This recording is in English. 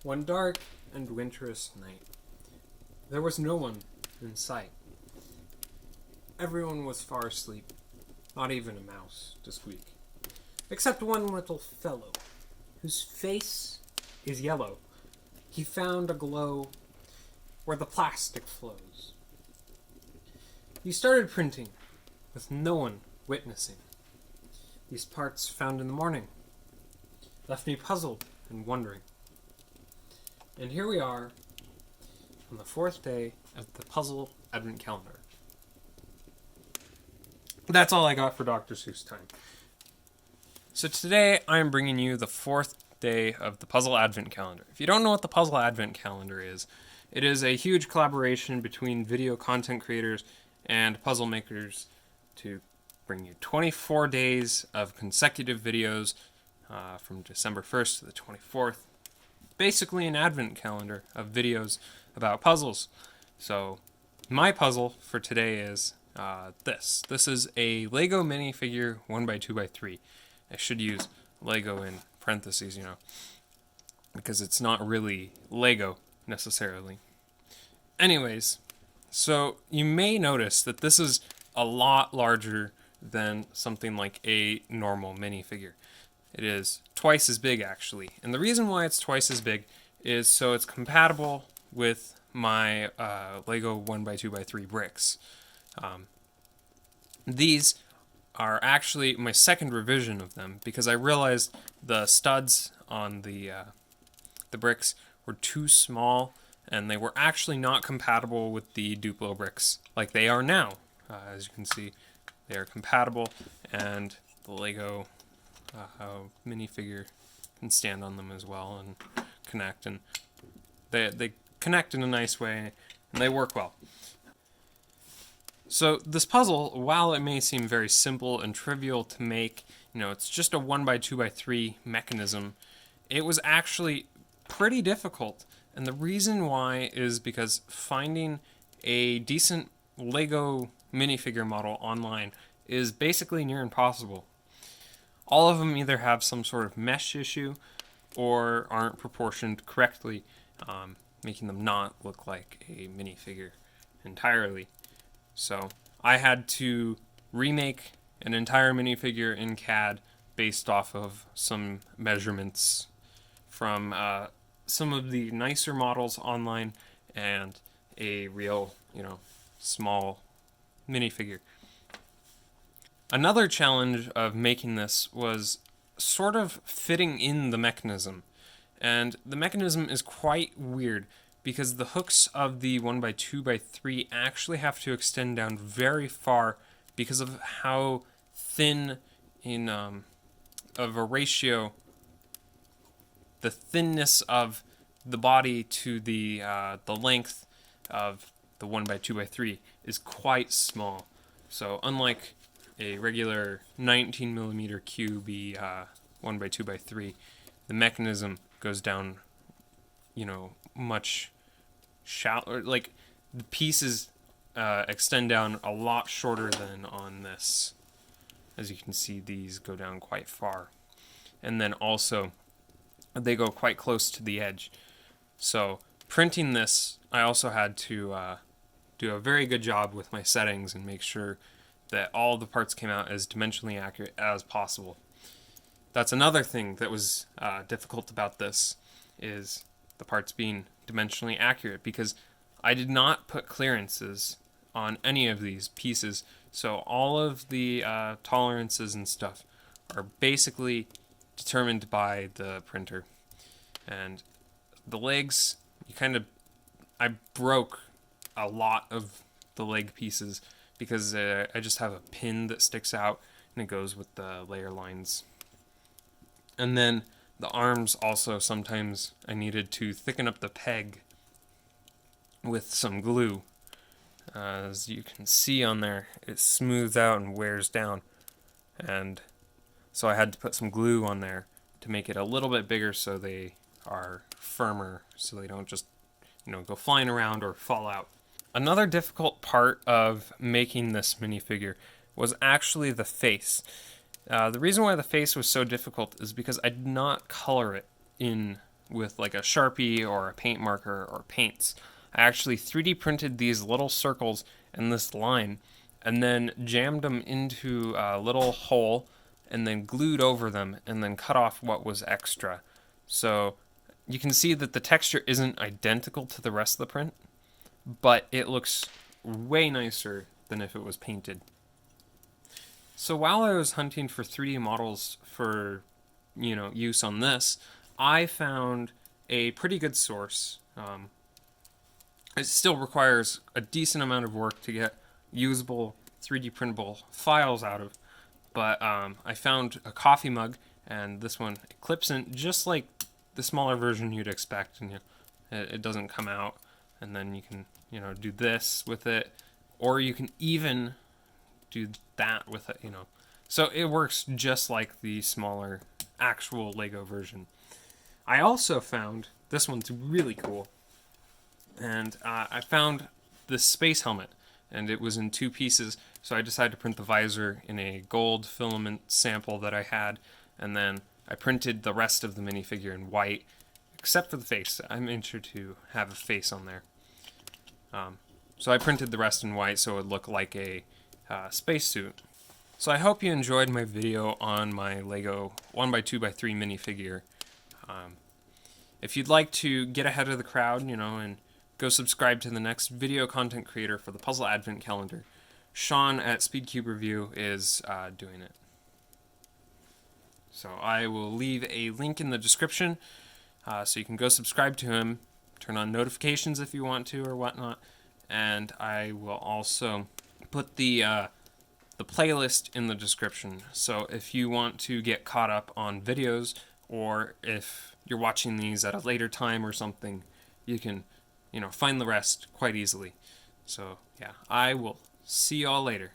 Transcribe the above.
One dark and winterous night, there was no one in sight. Everyone was far asleep, not even a mouse to squeak, except one little fellow, whose face is yellow. He found a glow where the plastic flows. He started printing, with no one witnessing. These parts found in the morning left me puzzled and wondering. And here we are on the 4th day of the Puzzle Advent Calendar. That's all I got for Dr. Seuss time. So today I'm bringing you the 4th day of the Puzzle Advent Calendar. If you don't know what the Puzzle Advent Calendar is, it is a huge collaboration between video content creators and puzzle makers to bring you 24 days of consecutive videos from December 1st to the 24th. Basically an advent calendar of videos about puzzles. So my puzzle for today is this. This is a Lego minifigure 1x2x3. I should use Lego in parentheses, because it's not really Lego necessarily. Anyways, so you may notice that this is a lot larger than something like a normal minifigure. It is twice as big, actually. And the reason why it's twice as big is so it's compatible with my Lego 1x2x3 bricks. These are actually my second revision of them because I realized the studs on the bricks were too small and they were actually not compatible with the Duplo bricks like they are now. As you can see, they are compatible and the Lego minifigure can stand on them as well and connect, and they connect in a nice way and they work well. So this puzzle, while it may seem very simple and trivial to make, it's just a 1x2x3 mechanism, it was actually pretty difficult. And the reason why is because finding a decent Lego minifigure model online is basically near impossible. All of them either have some sort of mesh issue or aren't proportioned correctly, making them not look like a minifigure entirely. So I had to remake an entire minifigure in CAD based off of some measurements from some of the nicer models online and a real, small minifigure. Another challenge of making this was sort of fitting in the mechanism. And the mechanism is quite weird because the hooks of the 1x2x3 actually have to extend down very far because of how thin of a ratio the thinness of the body to the length of the 1x2x3 is quite small. So unlike a regular 19mm cube 1x2x3, the mechanism goes down, much shallower. Like the pieces extend down a lot shorter than on this. As you can see, these go down quite far, and then also they go quite close to the edge. So printing this, I also had to do a very good job with my settings and make sure that all the parts came out as dimensionally accurate as possible. That's another thing that was difficult about this, is the parts being dimensionally accurate, because I did not put clearances on any of these pieces, so all of the tolerances and stuff are basically determined by the printer. And the legs, I broke a lot of the leg pieces because I just have a pin that sticks out and it goes with the layer lines. And then the arms also, sometimes I needed to thicken up the peg with some glue. As you can see on there, it smooths out and wears down. And so I had to put some glue on there to make it a little bit bigger so they are firmer, so they don't just, go flying around or fall out. Another difficult part of making this minifigure was actually the face. The reason why the face was so difficult is because I did not color it in with like a Sharpie or a paint marker or paints. I actually 3D printed these little circles in this line and then jammed them into a little hole and then glued over them and then cut off what was extra. So you can see that the texture isn't identical to the rest of the print, but it looks way nicer than if it was painted. So while I was hunting for 3D models for, use on this, I found a pretty good source. It still requires a decent amount of work to get usable 3D printable files out of, but I found a coffee mug, and this one clips in just like the smaller version you'd expect, and it doesn't come out, and then you can do this with it, or you can even do that with it, So it works just like the smaller actual Lego version. I also found, this one's really cool, and I found this space helmet, and it was in 2 pieces, so I decided to print the visor in a gold filament sample that I had, and then I printed the rest of the minifigure in white, except for the face. I made sure to have a face on there. So I printed the rest in white so it would look like a spacesuit. So I hope you enjoyed my video on my Lego 1x2x3 minifigure. If you'd like to get ahead of the crowd, and go subscribe to the next video content creator for the Puzzle Advent Calendar, Sean at SpeedCube Review is doing it. So I will leave a link in the description so you can go subscribe to him, turn on notifications if you want to or whatnot, and I will also put the playlist in the description. So if you want to get caught up on videos, or if you're watching these at a later time or something, you can, find the rest quite easily. So yeah, I will see y'all later.